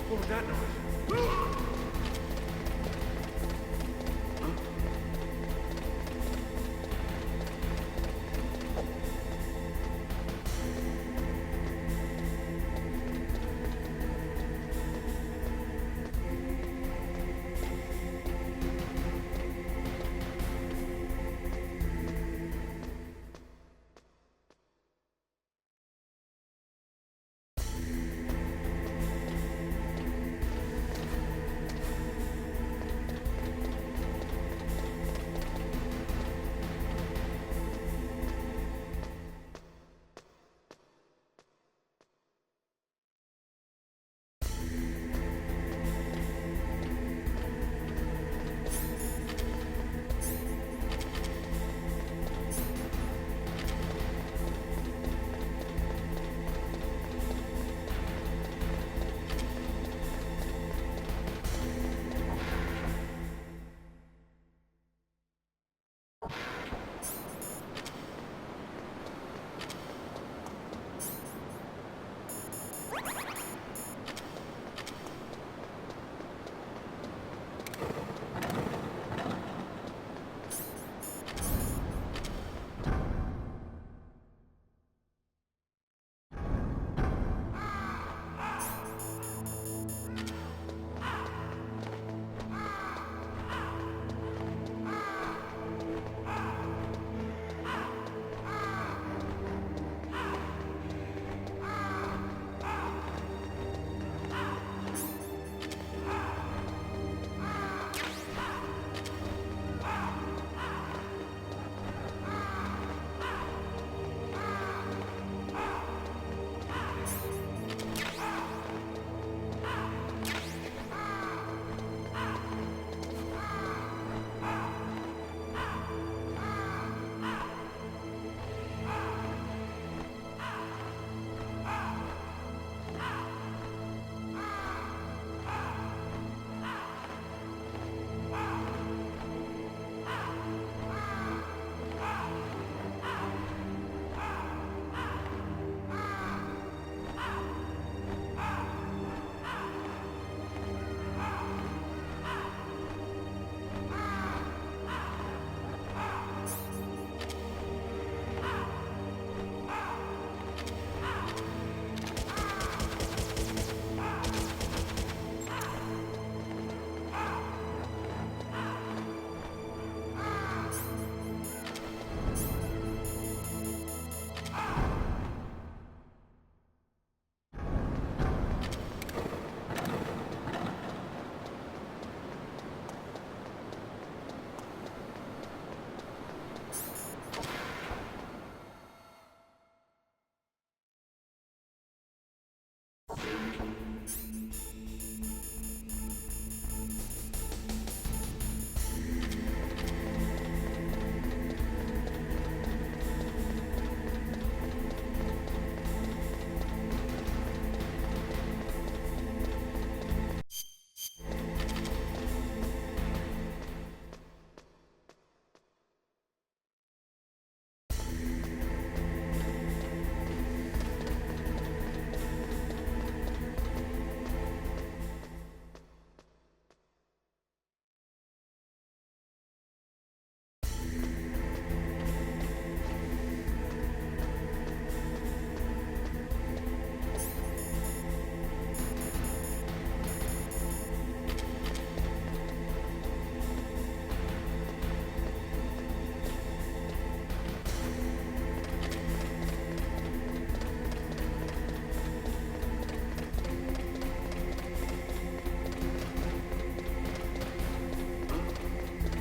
What was that noise?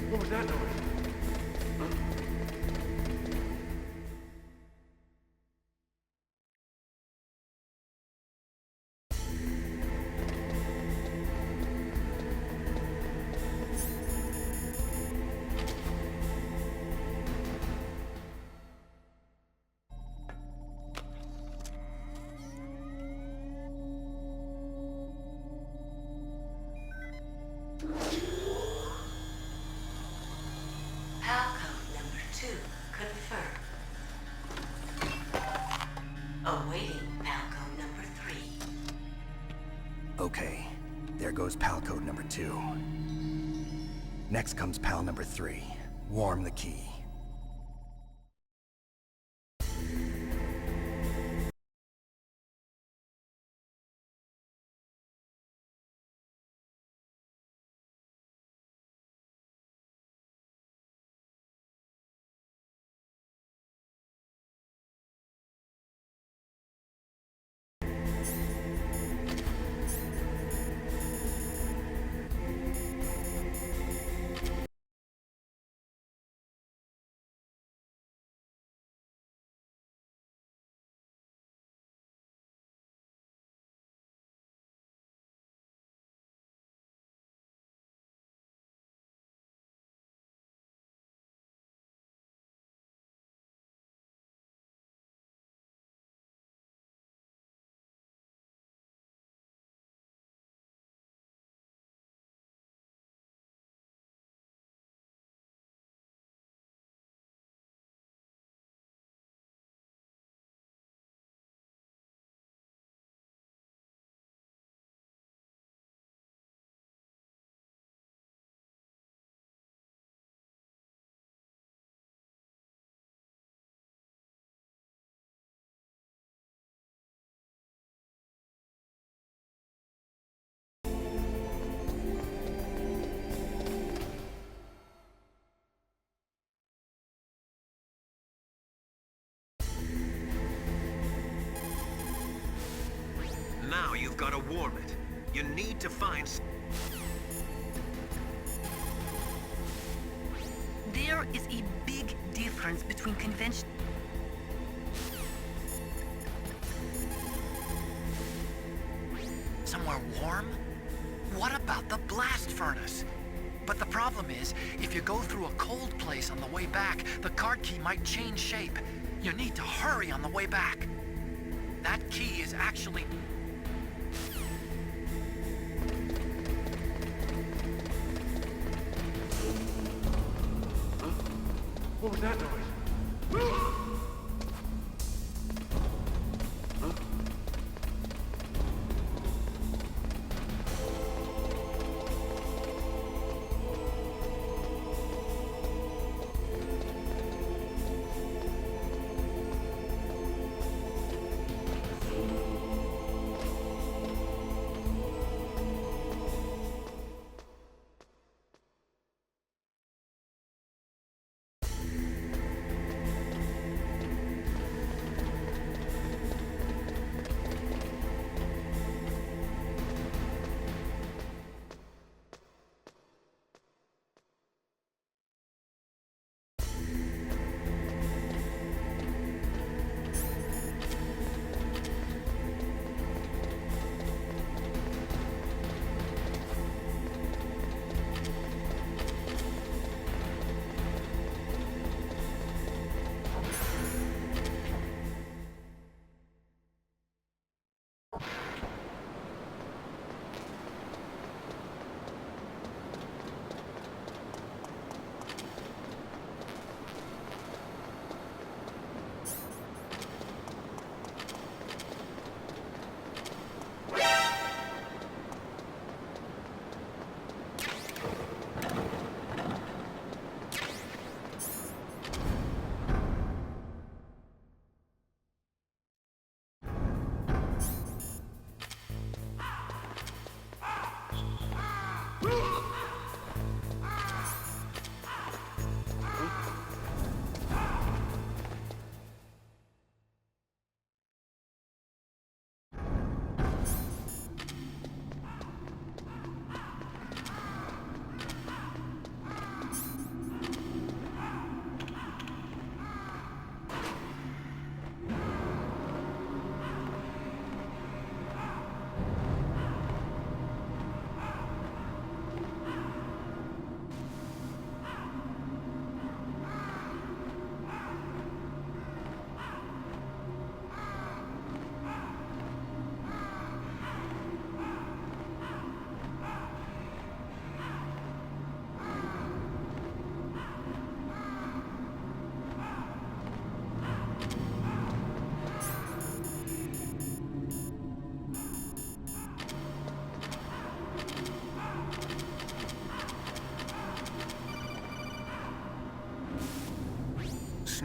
What was that noise? Palcode number 2 confirmed. Awaiting Palcode number 3. Okay, There goes pal code number 2. Next comes pal number 3. Warm the key. Now you've got to warm it. You need to find... There is a big difference between convention... Somewhere warm? What about the blast furnace? But the problem is, if you go through a cold place on the way back, the card key might change shape. You need to hurry on the way back. That key is actually... What was that noise?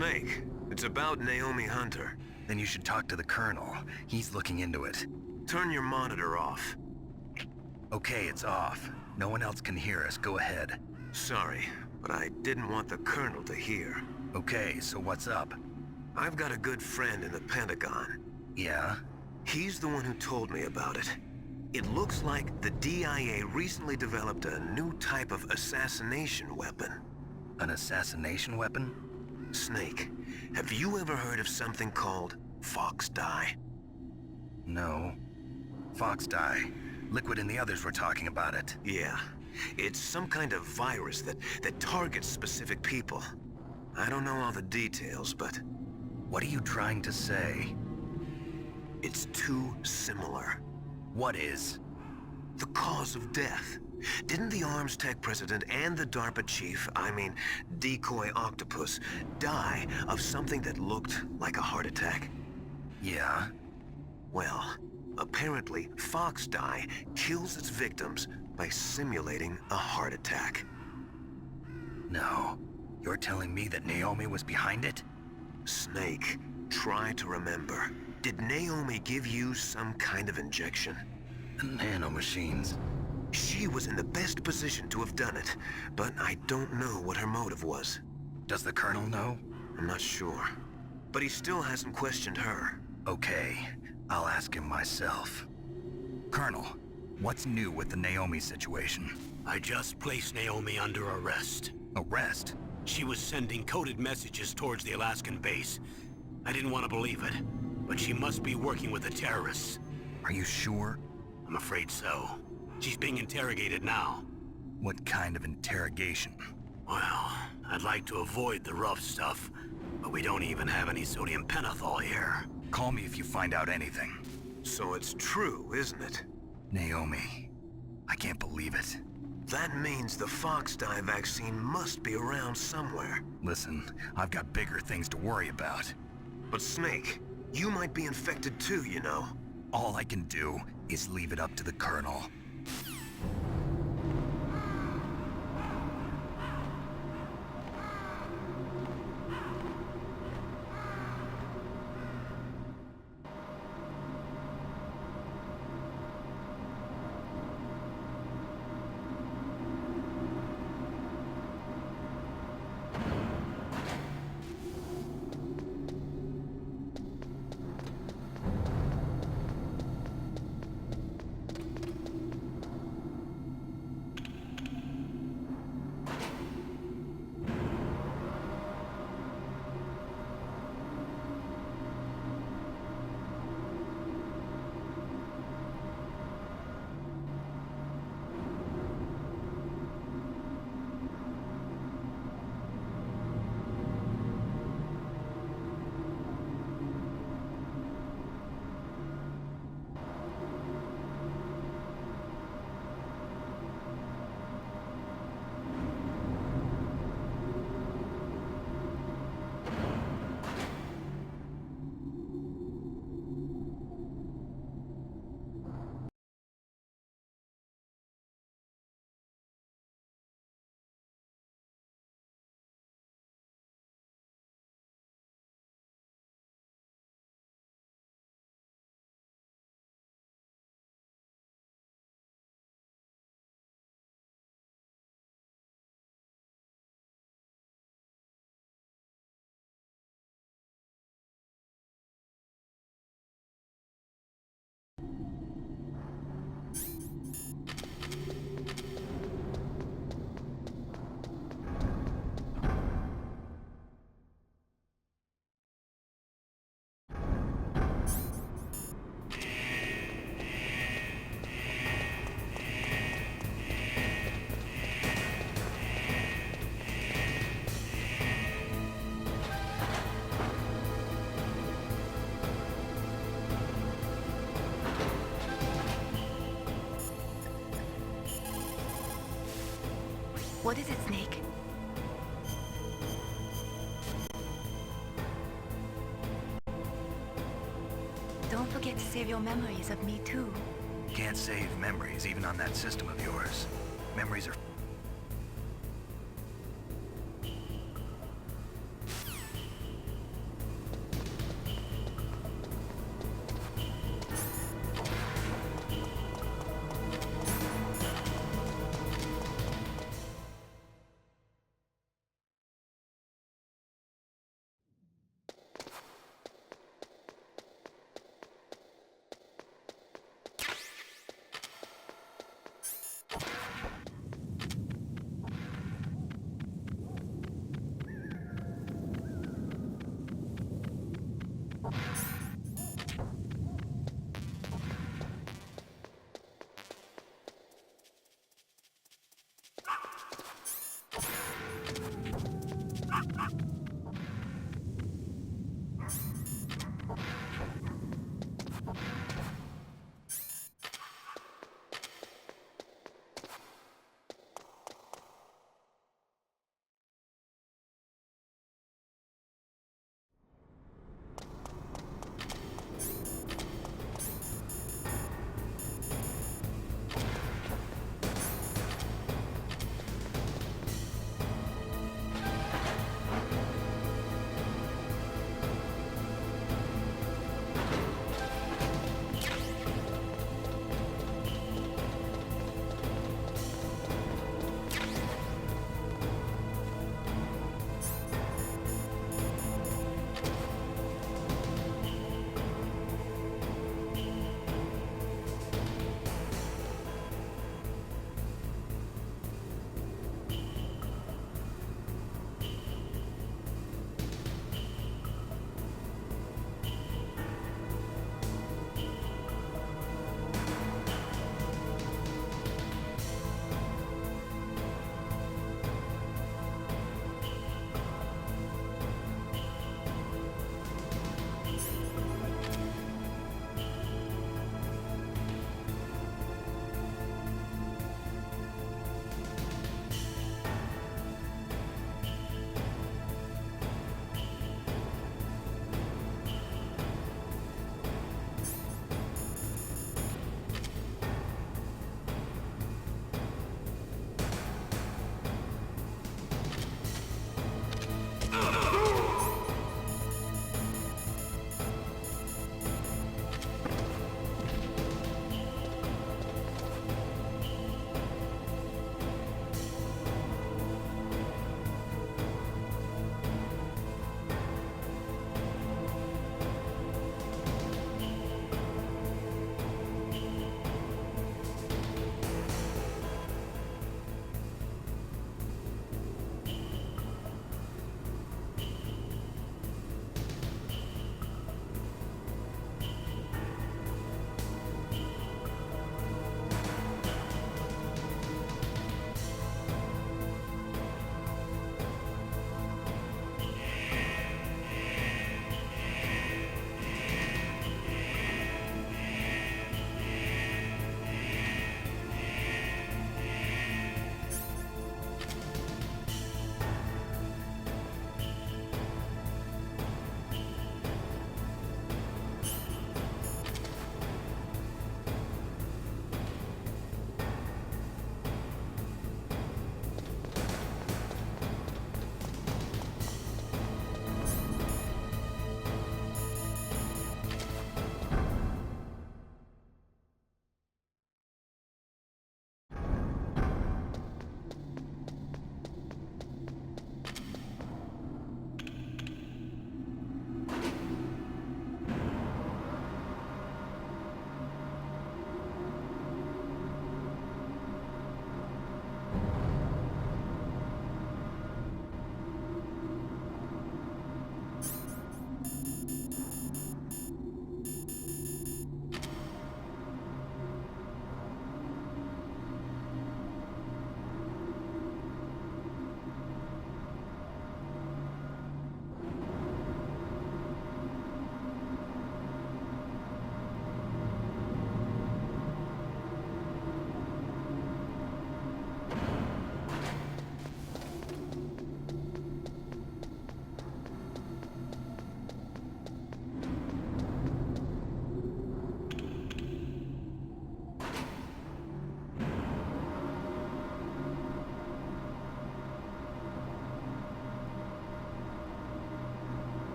Snake, it's about Naomi Hunter. Then you should talk to the Colonel. He's looking into it. Turn your monitor off. Okay, it's off. No one else can hear us. Go ahead. Sorry, but I didn't want the Colonel to hear. Okay, so what's up? I've got a good friend in the Pentagon. Yeah? He's the one who told me about it. It looks like the DIA recently developed a new type of assassination weapon. An assassination weapon? Snake, have you ever heard of something called Fox Dye? No. Fox dye. Liquid and the others were talking about it. Yeah. It's some kind of virus that targets specific people. I don't know all the details, but What are you trying to say? it's too similar. What is? The cause of death. Didn't the Arms Tech president and the DARPA chief, I mean, Decoy Octopus, die of something that looked like a heart attack? Yeah? Well, apparently, Fox Dye kills its victims by simulating a heart attack. No. You're telling me that Naomi was behind it? Snake, try to remember. Did Naomi give you some kind of injection? The nanomachines. She was in the best position to have done it, but I don't know what her motive was. Does the Colonel know? I'm not sure. But he still hasn't questioned her. Okay, I'll ask him myself. Colonel, what's new with the Naomi situation? I just placed Naomi under arrest. Arrest? She was sending coded messages towards the Alaskan base. I didn't want to believe it, but she must be working with the terrorists. Are you sure? I'm afraid so. She's being interrogated now. What kind of interrogation? Well, I'd like to avoid the rough stuff, but we don't even have any sodium pentothal here. Call me if you find out anything. So it's true, isn't it? Naomi. I can't believe it. That means the Fox Dye vaccine must be around somewhere. Listen, I've got bigger things to worry about. But Snake, you might be infected too, you know. All I can do is leave it up to the Colonel. What is it, Snake? Don't forget to save your memories of me too. Can't save memories even on that system of yours. Memories are...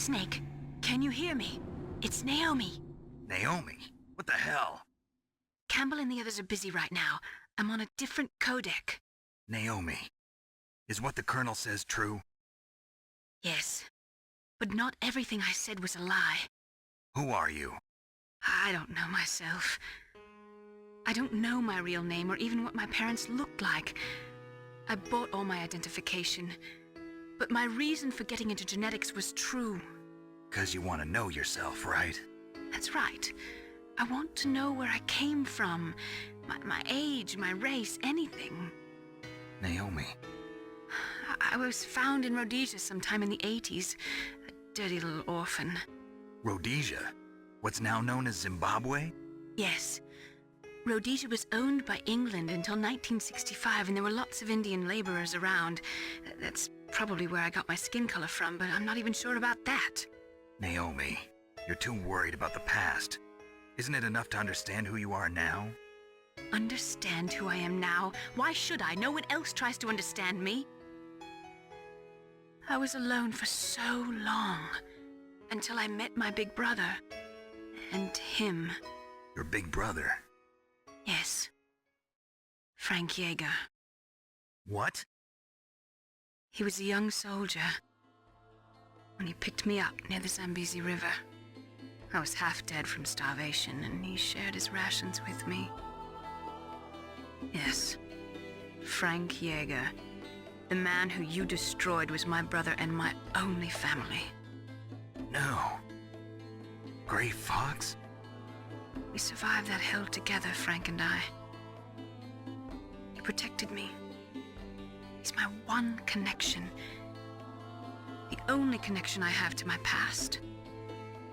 Snake, can you hear me? It's Naomi. Naomi? What the hell? Campbell and the others are busy right now. I'm on a different codec. Naomi, is what the Colonel says true? Yes, but not everything I said was a lie. Who are you? I don't know myself. I don't know my real name or even what my parents looked like. I bought all my identification, but my reason for getting into genetics was true. 'Cause you want to know yourself, right? That's right. I want to know where I came from, my age, my race, anything. Naomi. I was found in Rhodesia sometime in the 80s, a dirty little orphan. Rhodesia? What's now known as Zimbabwe? Yes. Rhodesia was owned by England until 1965, and there were lots of Indian laborers around. That's probably where I got my skin color from, but I'm not even sure about that. Naomi, you're too worried about the past. Isn't it enough to understand who you are now? Understand who I am now? Why should I? No one else tries to understand me. I was alone for so long, until I met my big brother. And him. Your big brother? Yes. Frank Yeager. What? He was a young soldier when he picked me up near the Zambezi River. I was half dead from starvation, and he shared his rations with me. Yes, Frank Yeager. The man who you destroyed was my brother and my only family. No. Gray Fox? We survived that hell together, Frank and I. He protected me. He's my one connection. The only connection I have to my past.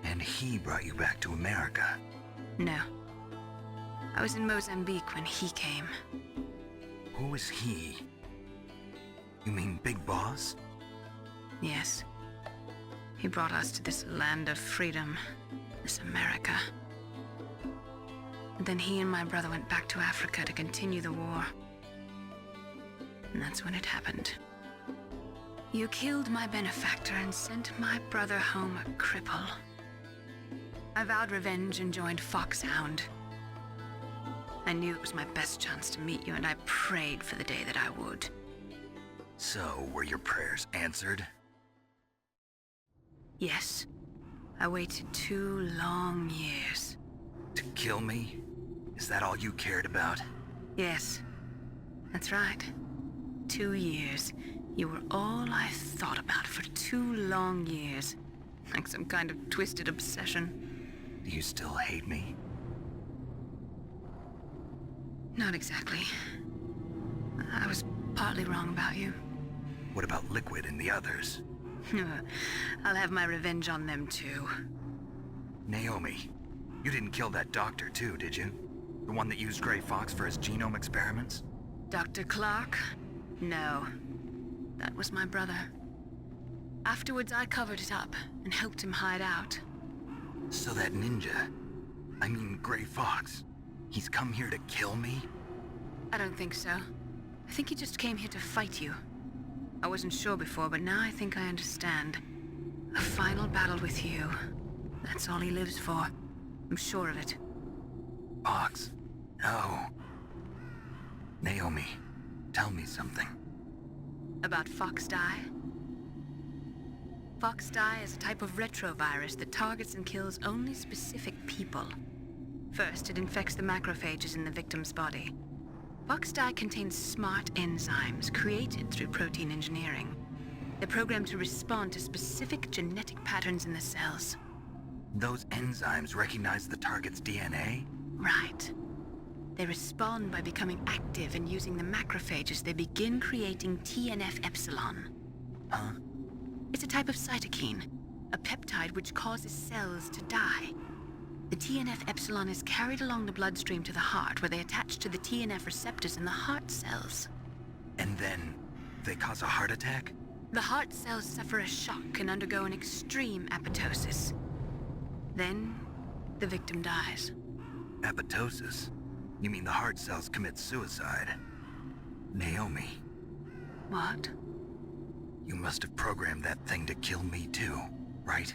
And he brought you back to America? No. I was in Mozambique when he came. Who is he? You mean Big Boss? Yes. He brought us to this land of freedom, this America. And then he and my brother went back to Africa to continue the war. And that's when it happened. You killed my benefactor and sent my brother home a cripple. I vowed revenge and joined Foxhound. I knew it was my best chance to meet you, and I prayed for the day that I would. So, were your prayers answered? Yes. I waited 2 long years. To kill me? Is that all you cared about? Yes. That's right. 2 years. You were all I thought about for 2 long years. Like some kind of twisted obsession. Do you still hate me? Not exactly. I was partly wrong about you. What about Liquid and the others? I'll have my revenge on them too. Naomi, you didn't kill that doctor too, did you? The one that used Gray Fox for his genome experiments? Dr. Clark? No. That was my brother. Afterwards, I covered it up and helped him hide out. So that ninja, I mean Gray Fox, he's come here to kill me? I don't think so. I think he just came here to fight you. I wasn't sure before, but now I think I understand. A final battle with you. That's all he lives for. I'm sure of it. Fox? No. Naomi, tell me something. About Fox Die? Fox Die is a type of retrovirus that targets and kills only specific people. First, it infects the macrophages in the victim's body. Fox Die contains smart enzymes created through protein engineering. They're programmed to respond to specific genetic patterns in the cells. Those enzymes recognize the target's DNA? Right. They respond by becoming active and using the macrophages. They begin creating TNF-epsilon. Huh? It's a type of cytokine, a peptide which causes cells to die. The TNF-epsilon is carried along the bloodstream to the heart, where they attach to the TNF receptors in the heart cells. And then they cause a heart attack? The heart cells suffer a shock and undergo an extreme apoptosis. Then, the victim dies. Apoptosis? You mean the heart cells commit suicide? Naomi, What? you must have programmed that thing to kill me too, right?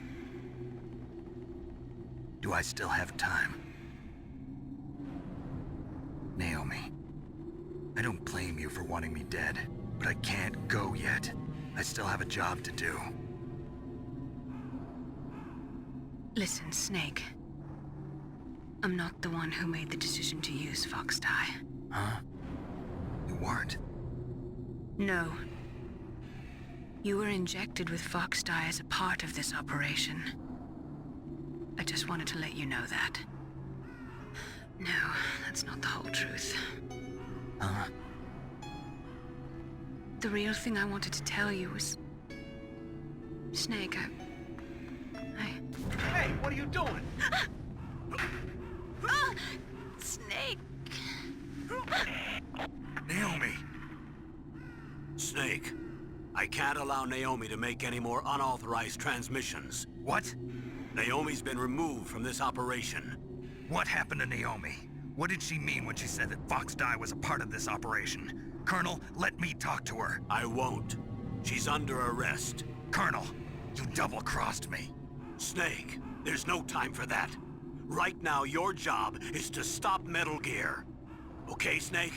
Do I still have time? Naomi, I don't blame you for wanting me dead, but I can't go yet. I still have a job to do. Listen, Snake. I'm not the one who made the decision to use Fox Dye. Huh? You weren't? No. You were injected with Fox Dye as a part of this operation. I just wanted to let you know that. No, that's not the whole truth. Huh? The real thing I wanted to tell you was... Snake, Hey, what are you doing? Snake! Naomi! Snake, I can't allow Naomi to make any more unauthorized transmissions. What? Naomi's been removed from this operation. What happened to Naomi? What did she mean when she said that Fox Dye was a part of this operation? Colonel, let me talk to her. I won't. She's under arrest. Colonel, you double-crossed me. Snake, there's no time for that. Right now, your job is to stop Metal Gear. Okay, Snake?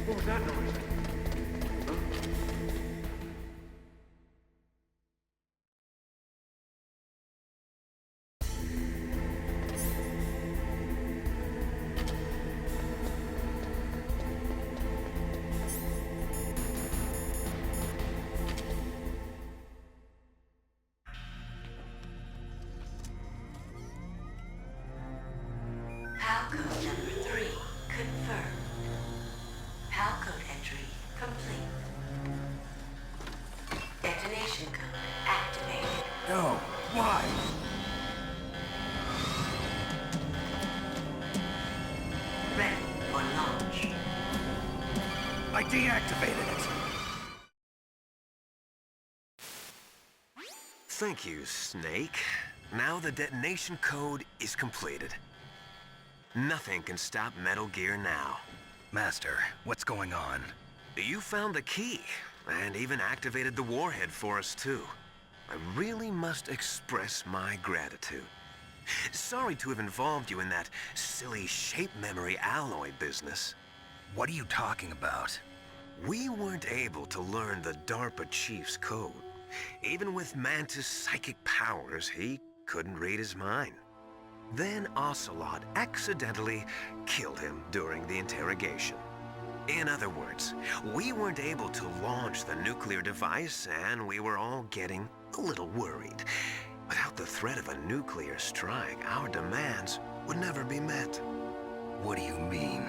What was that noise? Palcode number 3 confirmed. Palcode entry complete. Detonation code activated. No, why? Ready for launch. I deactivated it. Thank you, Snake. Now the detonation code is completed. Nothing can stop Metal Gear now. Master, what's going on? You found the key, and even activated the warhead for us, too. I really must express my gratitude. Sorry to have involved you in that silly shape memory alloy business. What are you talking about? We weren't able to learn the DARPA chief's code, Even with Mantis' psychic powers, he couldn't read his mind. Then Ocelot accidentally killed him during the interrogation. In other words, we weren't able to launch the nuclear device, and we were all getting a little worried. Without the threat of a nuclear strike, our demands would never be met. What do you mean?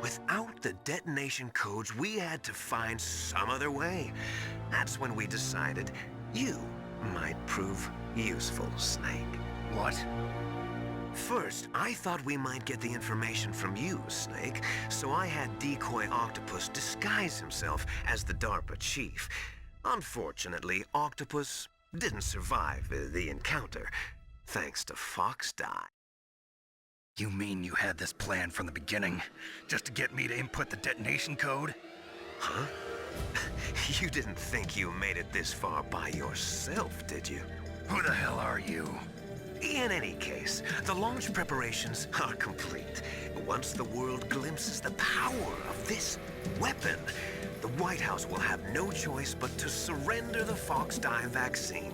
Without the detonation codes, we had to find some other way. That's when we decided you might prove useful, Snake. What? First, I thought we might get the information from you, Snake, so I had Decoy Octopus disguise himself as the DARPA chief. Unfortunately, Octopus didn't survive the encounter, thanks to Fox Die. You mean you had this plan from the beginning, just to get me to input the detonation code? Huh? You didn't think you made it this far by yourself, did you? Who the hell are you? In any case, the launch preparations are complete. Once the world glimpses the power of this weapon, the White House will have no choice but to surrender the Fox Die vaccine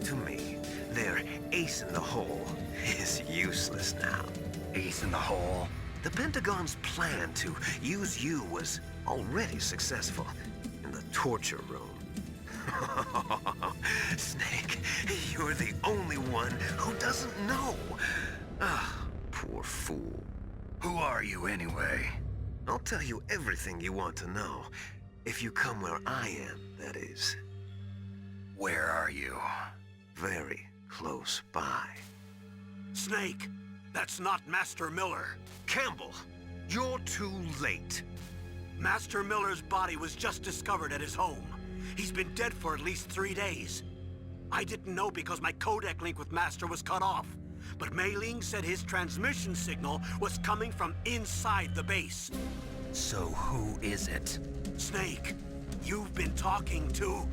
to me. Their ace in the hole is useless now. Ace in the hole? The Pentagon's plan to use you was already successful in the torture room. Snake, you're the only one who doesn't know. Ah, poor fool. Who are you anyway? I'll tell you everything you want to know. If you come where I am, that is. Where are you? Very close by. Snake, that's not Master Miller. Campbell, you're too late. Master Miller's body was just discovered at his home. He's been dead for at least 3 days. I didn't know because my codec link with Master was cut off. But Mei Ling said his transmission signal was coming from inside the base. So who is it? Snake, you've been talking to...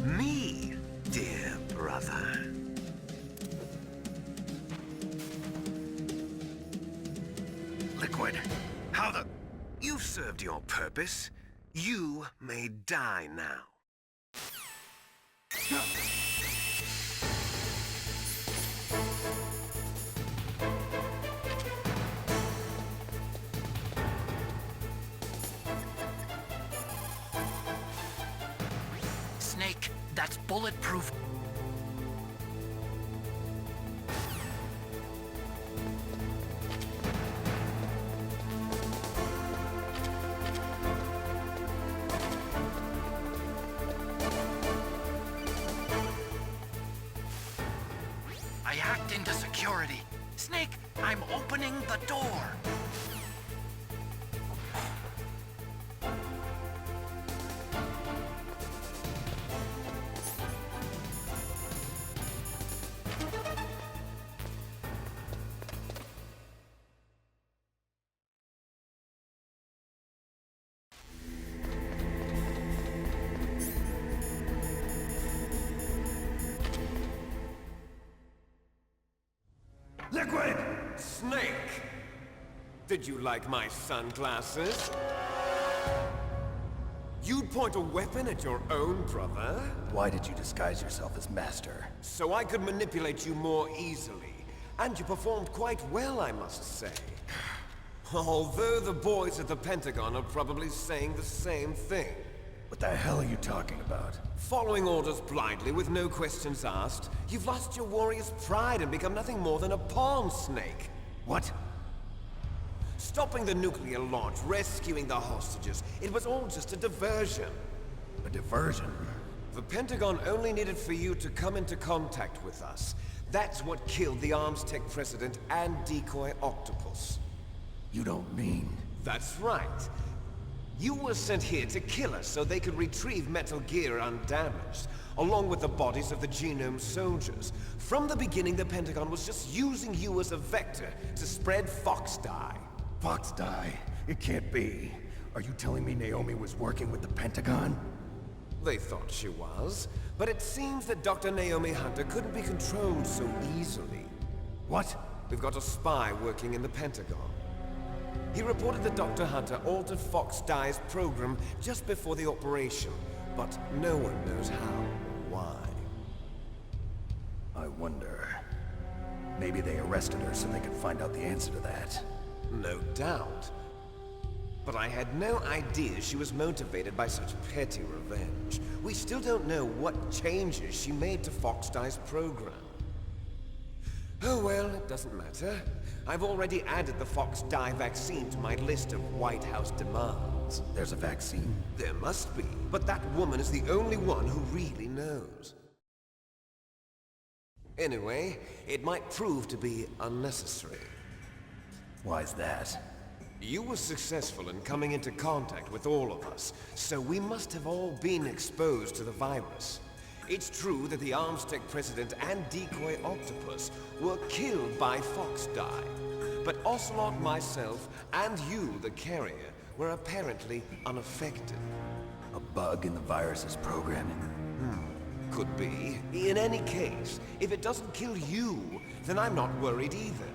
Me, dear brother. Liquid, how the... You've served your purpose. You may die now. Snake, that's bulletproof. I hacked into security. Snake, I'm opening the door. Liquid! Snake! Did you like my sunglasses? You'd point a weapon at your own brother? Why did you disguise yourself as Master? So I could manipulate you more easily. And you performed quite well, I must say. Although the boys at the Pentagon are probably saying the same thing. What the hell are you talking about? Following orders blindly with no questions asked, you've lost your warrior's pride and become nothing more than a pawn, Snake. What? Stopping the nuclear launch, rescuing the hostages, it was all just a diversion. A diversion? The Pentagon only needed for you to come into contact with us. That's what killed the Armstech president and Decoy Octopus. You don't mean... That's right. You were sent here to kill us so they could retrieve Metal Gear undamaged, along with the bodies of the Genome soldiers. From the beginning, the Pentagon was just using you as a vector to spread Fox Die. Fox Die? It can't be. Are you telling me Naomi was working with the Pentagon? They thought she was, but it seems that Dr. Naomi Hunter couldn't be controlled so easily. What? We've got a spy working in the Pentagon. He reported that Dr. Hunter altered Fox Die's program just before the operation, but no one knows how or why. wonder... Maybe they arrested her so they could find out the answer to that. No doubt. But I had no idea she was motivated by such petty revenge. We still don't know what changes she made to Fox-Die's program. Oh well, it doesn't matter. I've already added the Fox-Die vaccine to my list of White House demands. There's a vaccine? There must be, but that woman is the only one who really knows. Anyway, it might prove to be unnecessary. Why's that? You were successful in coming into contact with all of us, so we must have all been exposed to the virus. It's true that the Armstech President and Decoy Octopus were killed by Fox-Die, but Ocelot, myself, and you, the carrier, were apparently unaffected. A bug in the virus's programming? Could be. In any case, if it doesn't kill you, then I'm not worried either.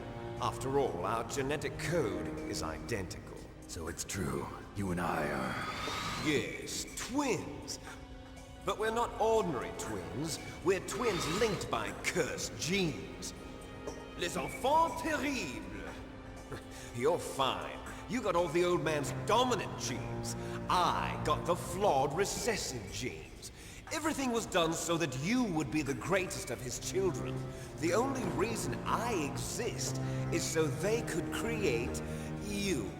After all, our genetic code is identical. So it's true. You and I are... Yes, twins. But we're not ordinary twins. We're twins linked by cursed genes. Les enfants terribles. You're fine. You got all the old man's dominant genes. I got the flawed recessive genes. Everything was done so that you would be the greatest of his children. The only reason I exist is so they could create you.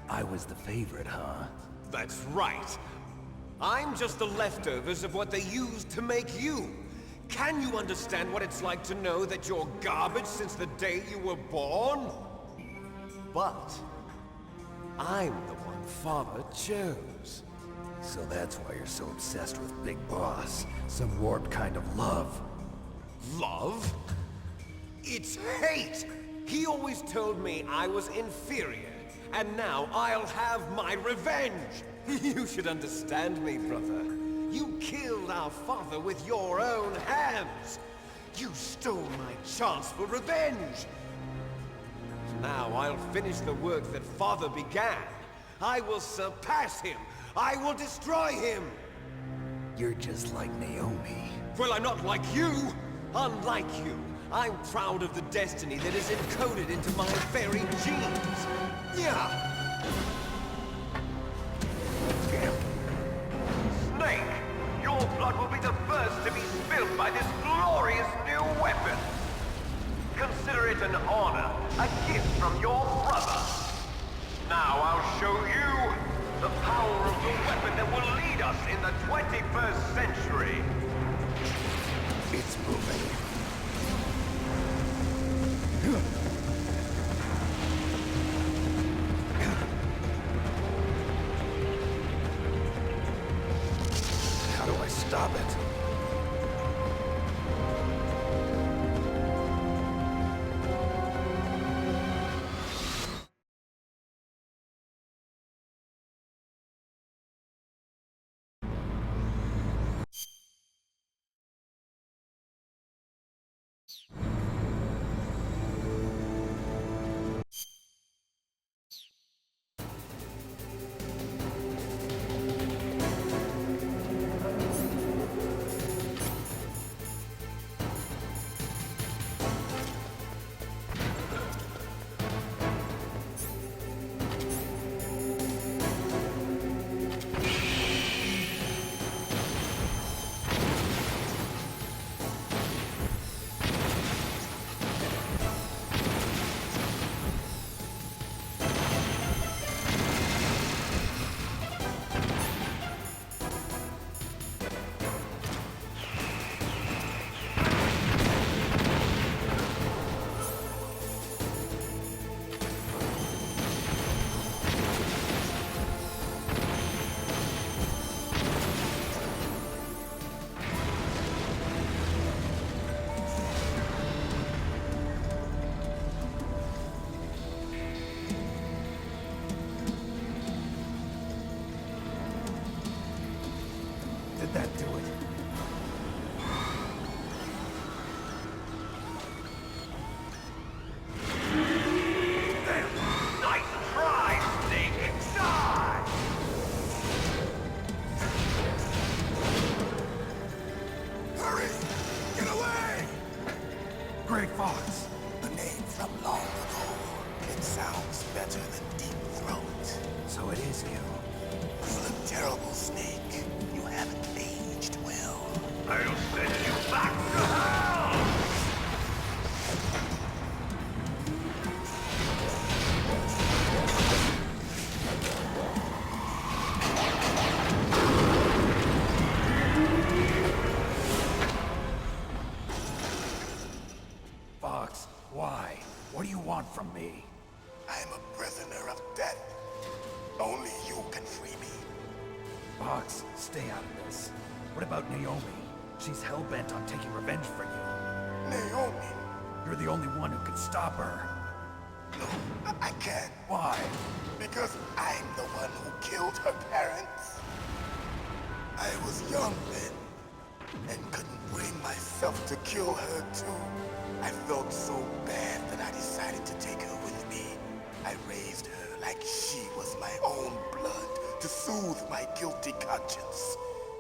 I was the favorite, huh? That's right. I'm just the leftovers of what they used to make you. Can you understand what it's like to know that you're garbage since the day you were born? But I'm the one Father chose. So that's why you're so obsessed with Big Boss. Some warped kind of love. Love? It's hate! He always told me I was inferior, and now I'll have my revenge! You should understand me, brother. You killed our father with your own hands! You stole my chance for revenge! Now I'll finish the work that Father began. I will surpass him! I will destroy him! You're just like Naomi. Well, I'm not like you! Unlike you, I'm proud of the destiny that is encoded into my very genes! Yeah! Snake! Your blood will be the first to be spilled by this glorious new weapon! Consider it an honor, a gift from your brother! Now I'll show you the power of the weapon that will lead us in the 21st century! It's moving. How do I stop it? Gray Fox. A name from long ago. It sounds better than Deep Throat. So it is you. You look terrible, Snake. You haven't aged well. I'll send you back to hell! Fox, why? What do you want from me? I'm a prisoner of death. Only you can free me. Fox, stay out of this. What about Naomi? She's hell-bent on taking revenge for you. Naomi? You're the only one who can stop her. No, I can't. Why? Because I'm the one who killed her parents. I was young then, and couldn't bring myself to kill her too. I felt so bad that I decided to take her with me. I raised her like she was my own blood to soothe my guilty conscience.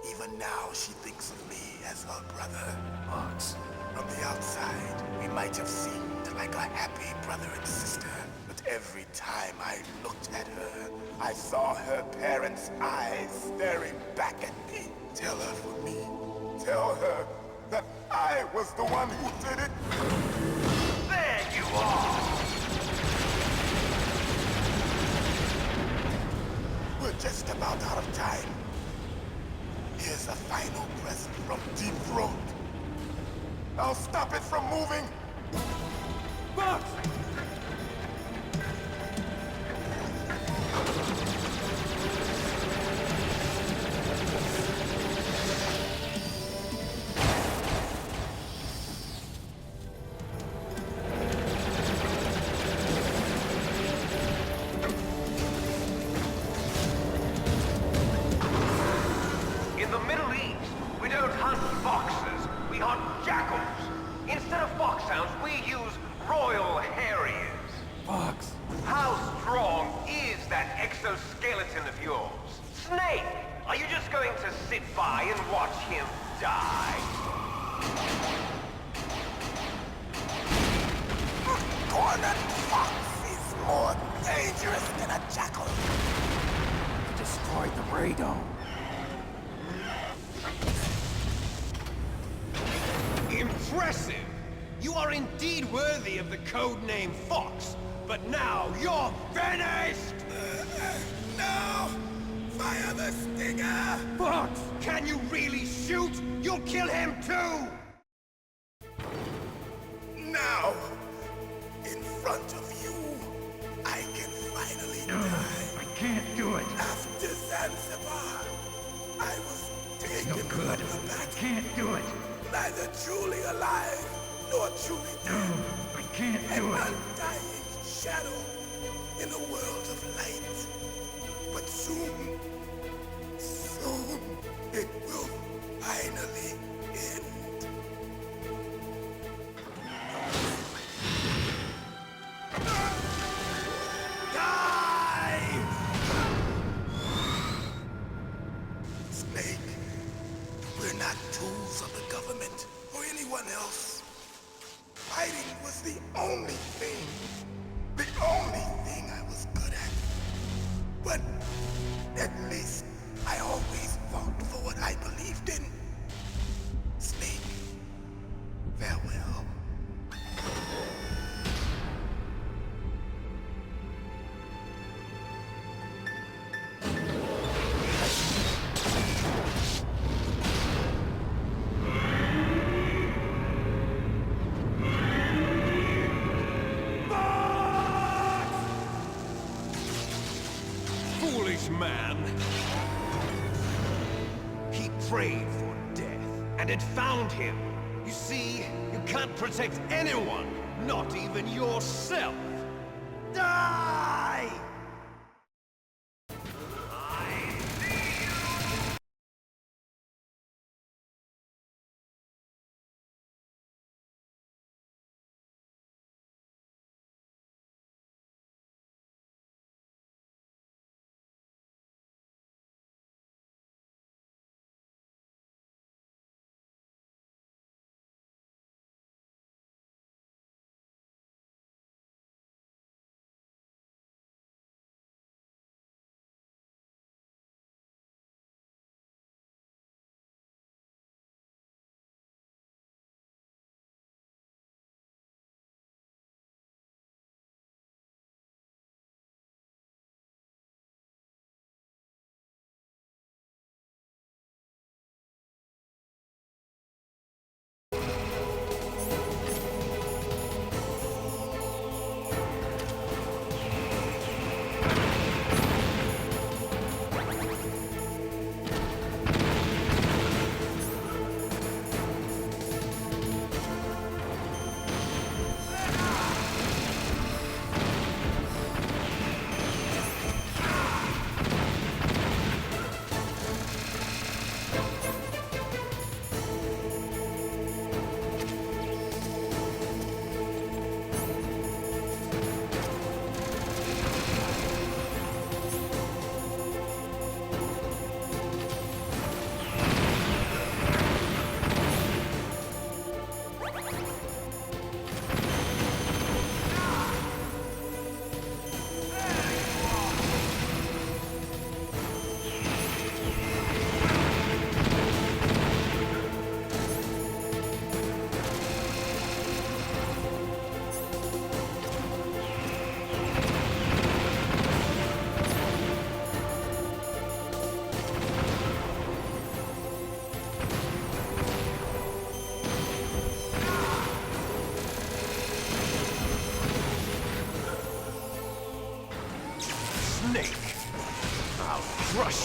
Even now, she thinks of me as her brother. Fox. From the outside, we might have seemed like a happy brother and sister. But every time I looked at her, I saw her parents' eyes staring back at me. Tell her for me. Tell her that I was the one who did it. There you are! We're just about out of time. Here's a final present from Deep Throat. I'll stop it from moving. Fox! In the Middle East, we don't hunt foxes, we hunt jackals. Instead of foxhounds, we use Royal Harriers. Fox! How strong is that exoskeleton of yours? Snake, are you just going to sit by and watch him die? Cornered fox is more dangerous than a jackal. Destroyed the radome. Impressive! You are indeed worthy of the codename Fox, but now you're finished! No! Fire the stinger! Fox! Can you really shoot? You'll kill him too! Now, in front of you, I can finally die. I can't do it. After Zanzibar, I was taken No good. from the I battle, can't do it. neither truly alive nor truly dead. I can't An do it. undying shadow in a world of light. But soon, soon, it will finally end. Die! Snake, we're not tools of the government or anyone else. Fighting was the only thing I was good at. But at least I always fought for what I believed in. Snake, farewell. Foolish man! He prayed for death, and it found him. You see, you can't protect anyone, not even yourself. Die!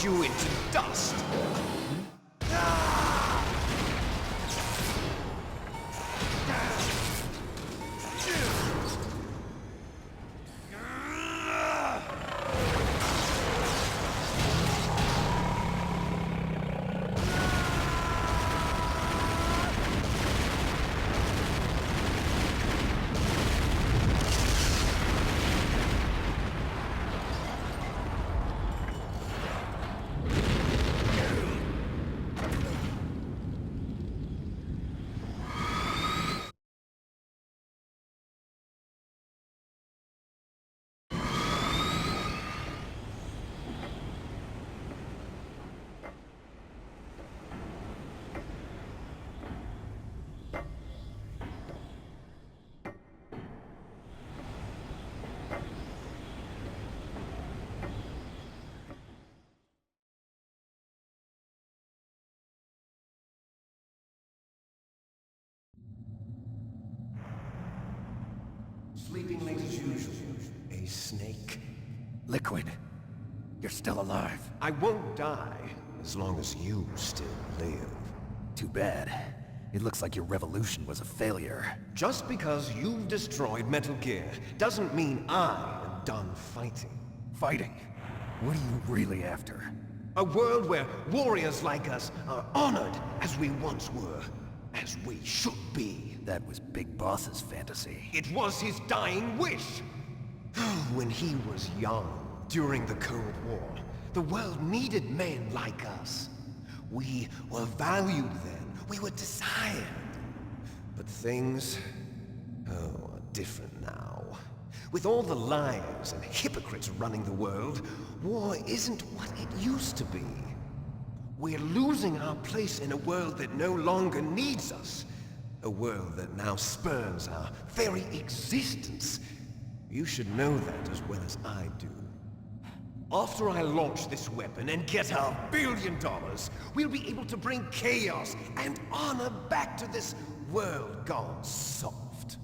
you into dust! Sleeping late as usual. A snake. Liquid, you're still alive. I won't die as long as you still live. Too bad. It looks like your revolution was a failure. Just because you've destroyed Metal Gear doesn't mean I am done fighting. Fighting? What are you really after? A world where warriors like us are honored as we once were, as we should be. That was Big Boss's fantasy. It was his dying wish. When he was young, during the Cold War, the world needed men like us. We were valued then. We were desired. But things, are different now. With all the liars and hypocrites running the world, war isn't what it used to be. We're losing our place in a world that no longer needs us. A world that now spurns our very existence. You should know that as well as I do. After I launch this weapon and get our $1 billion, we'll be able to bring chaos and honor back to this world gone soft.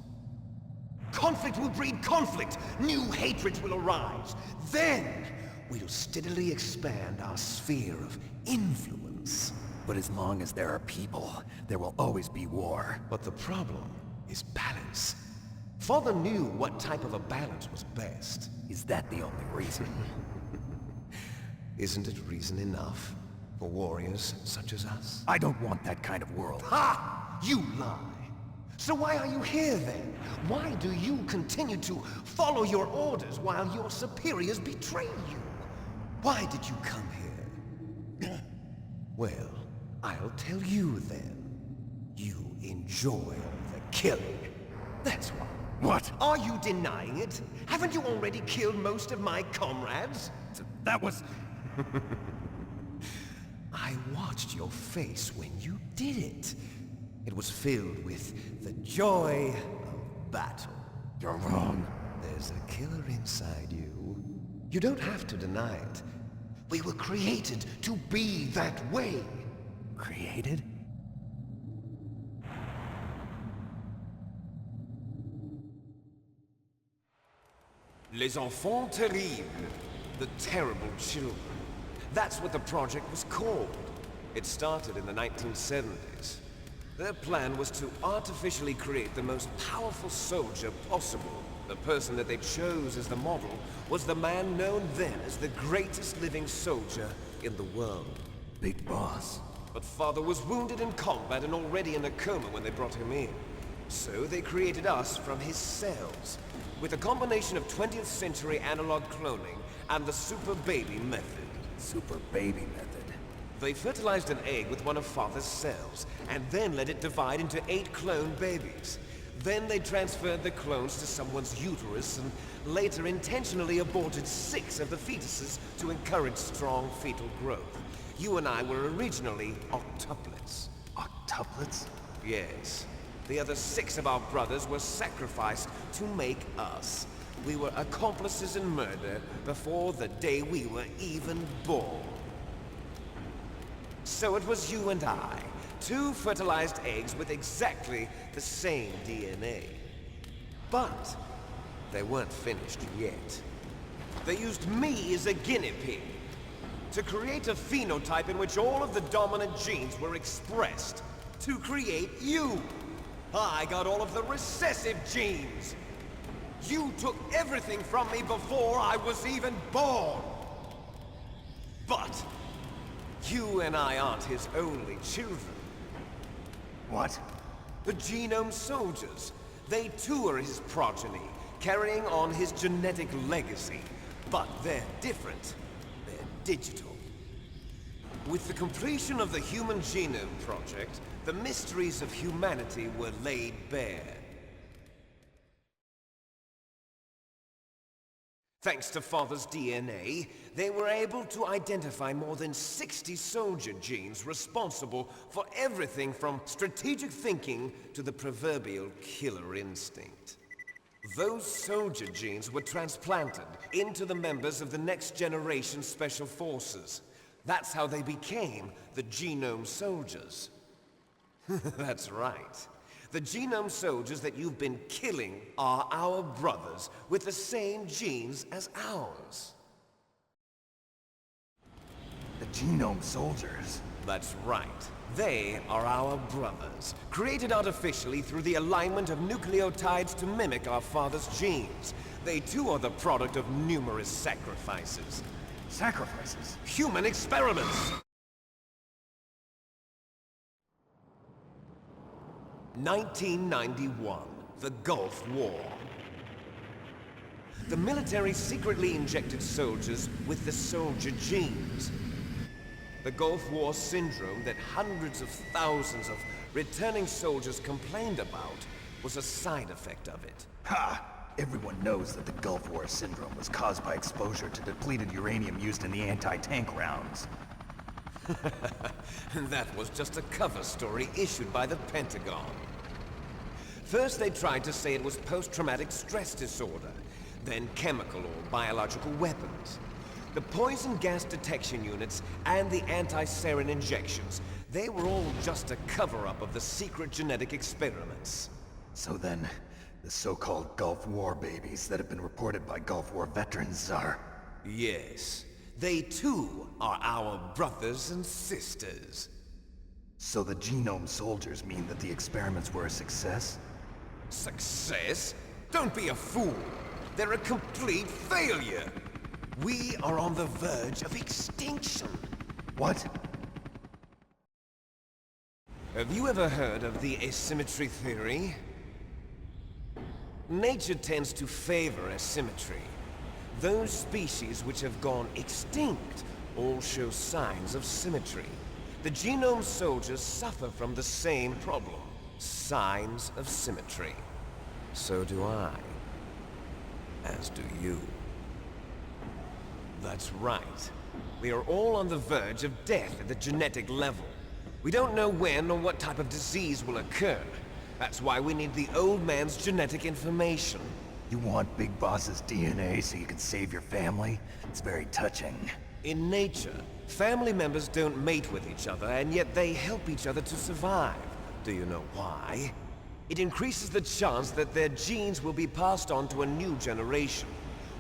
Conflict will breed conflict. New hatreds will arise. Then, we'll steadily expand our sphere of influence. But as long as there are people, there will always be war. But the problem is balance. Father knew what type of a balance was best. Is that the only reason? Isn't it reason enough for warriors such as us? I don't want that kind of world. Ha! You lie! So why are you here then? Why do you continue to follow your orders while your superiors betray you? Why did you come here? Well, I'll tell you then. You enjoy all the killing. That's why. What? Are you denying it? Haven't you already killed most of my comrades? That was... I watched your face when you did it. It was filled with the joy of battle. You're wrong. There's a killer inside you. You don't have to deny it. We were created to be that way. Created? Les enfants terribles. The terrible children. That's what the project was called. It started in the 1970s. Their plan was to artificially create the most powerful soldier possible. The person that they chose as the model was the man known then as the greatest living soldier in the world. Big Boss. But Father was wounded in combat and already in a coma when they brought him in. So they created us from his cells, with a combination of 20th century analog cloning and the Super Baby method. Super Baby method. They fertilized an egg with one of Father's cells, and then let it divide into 8 clone babies. Then they transferred the clones to someone's uterus and later intentionally aborted 6 of the fetuses to encourage strong fetal growth. You and I were originally octuplets. Octuplets? Yes. The other 6 of our brothers were sacrificed to make us. We were accomplices in murder before the day we were even born. So it was you and I, 2 fertilized eggs with exactly the same DNA. But they weren't finished yet. They used me as a guinea pig. to create a phenotype in which all of the dominant genes were expressed. To create you. I got all of the recessive genes. You took everything from me before I was even born. But you and I aren't his only children. What? The Genome Soldiers. They too are his progeny, carrying on his genetic legacy. But they're different. They're digital. With the completion of the Human Genome Project, the mysteries of humanity were laid bare. Thanks to Father's DNA, they were able to identify more than 60 soldier genes responsible for everything from strategic thinking to the proverbial killer instinct. Those soldier genes were transplanted into the members of the Next Generation Special Forces. That's how they became the Genome Soldiers. That's right. The Genome Soldiers that you've been killing are our brothers with the same genes as ours. The Genome Soldiers? That's right. They are our brothers, created artificially through the alignment of nucleotides to mimic our father's genes. They too are the product of numerous sacrifices. Sacrifices? Human experiments! 1991, the Gulf War. The military secretly injected soldiers with the soldier genes. The Gulf War syndrome that hundreds of thousands of returning soldiers complained about was a side effect of it. Ha! Everyone knows that the Gulf War syndrome was caused by exposure to depleted uranium used in the anti-tank rounds. That was just a cover story issued by the Pentagon. First they tried to say it was post-traumatic stress disorder, then chemical or biological weapons. The poison gas detection units and the anti-sarin injections, they were all just a cover-up of the secret genetic experiments. So then, the so-called Gulf War babies that have been reported by Gulf War veterans are... Yes. They too are our brothers and sisters. So the Genome Soldiers mean that the experiments were a success? Success? Don't be a fool. They're a complete failure. We are on the verge of extinction. What? Have you ever heard of the asymmetry theory? Nature tends to favor asymmetry. Those species which have gone extinct all show signs of symmetry. The Genome Soldiers suffer from the same problem. Signs of symmetry. So do I. As do you. That's right. We are all on the verge of death at the genetic level. We don't know when or what type of disease will occur. That's why we need the old man's genetic information. You want Big Boss's DNA so you can save your family? It's very touching. In nature, family members don't mate with each other, and yet they help each other to survive. Do you know why? It increases the chance that their genes will be passed on to a new generation.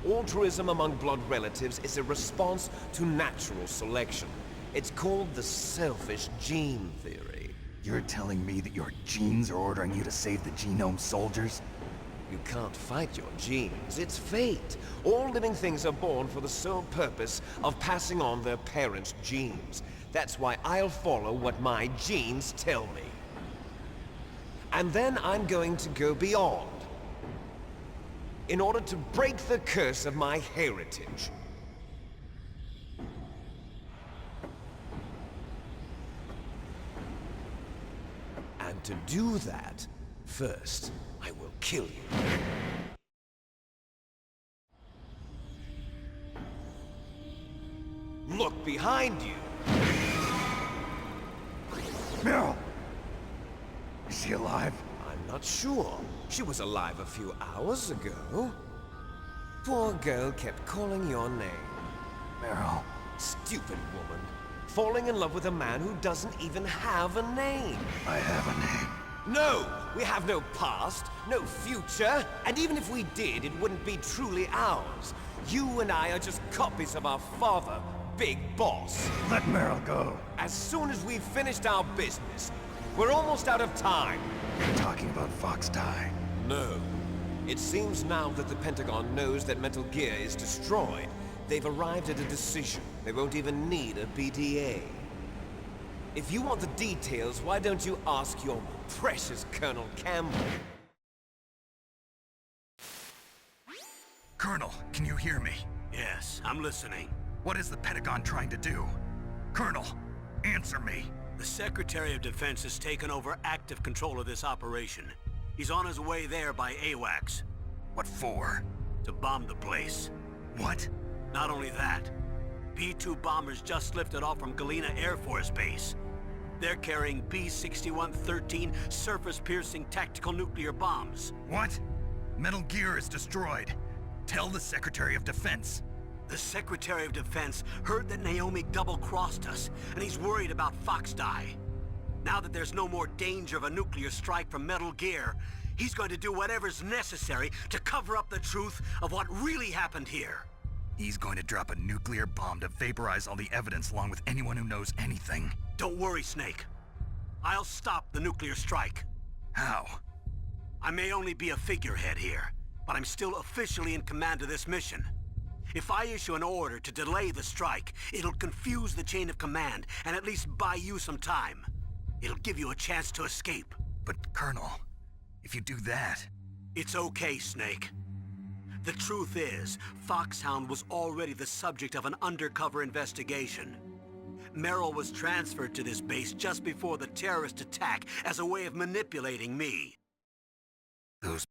Altruism among blood relatives is a response to natural selection. It's called the selfish gene theory. You're telling me that your genes are ordering you to save the Genome Soldiers? You can't fight your genes. It's fate. All living things are born for the sole purpose of passing on their parents' genes. That's why I'll follow what my genes tell me. And then I'm going to go beyond. In order to break the curse of my heritage. And to do that, first, I will kill you. Look behind you! Meryl! Is she alive? I'm not sure. She was alive a few hours ago. Poor girl kept calling your name. Meryl. Stupid woman. Falling in love with a man who doesn't even have a name. I have a name. No! We have no past, no future, and even if we did, it wouldn't be truly ours. You and I are just copies of our father, big boss. Let Meryl go. As soon as we've finished our business, we're almost out of time. You're talking about Fox Die. No. It seems now that the Pentagon knows that Metal Gear is destroyed. They've arrived at a decision. They won't even need a BDA. If you want the details, why don't you ask your precious Colonel Campbell? Colonel, can you hear me? Yes, I'm listening. What is the Pentagon trying to do? Colonel, answer me. The Secretary of Defense has taken over active control of this operation. He's on his way there by AWACS. What for? To bomb the place. What? Not only that, B-2 bombers just lifted off from Galena Air Force Base. They're carrying B-6113 surface-piercing tactical nuclear bombs. What? Metal Gear is destroyed. Tell the Secretary of Defense. The Secretary of Defense heard that Naomi double-crossed us, and he's worried about Fox Die. Now that there's no more danger of a nuclear strike from Metal Gear, he's going to do whatever's necessary to cover up the truth of what really happened here. He's going to drop a nuclear bomb to vaporize all the evidence along with anyone who knows anything. Don't worry, Snake. I'll stop the nuclear strike. How? I may only be a figurehead here, but I'm still officially in command of this mission. If I issue an order to delay the strike, it'll confuse the chain of command and at least buy you some time. It'll give you a chance to escape. But, Colonel, if you do that... It's okay, Snake. The truth is, Foxhound was already the subject of an undercover investigation. Meryl was transferred to this base just before the terrorist attack as a way of manipulating me. Those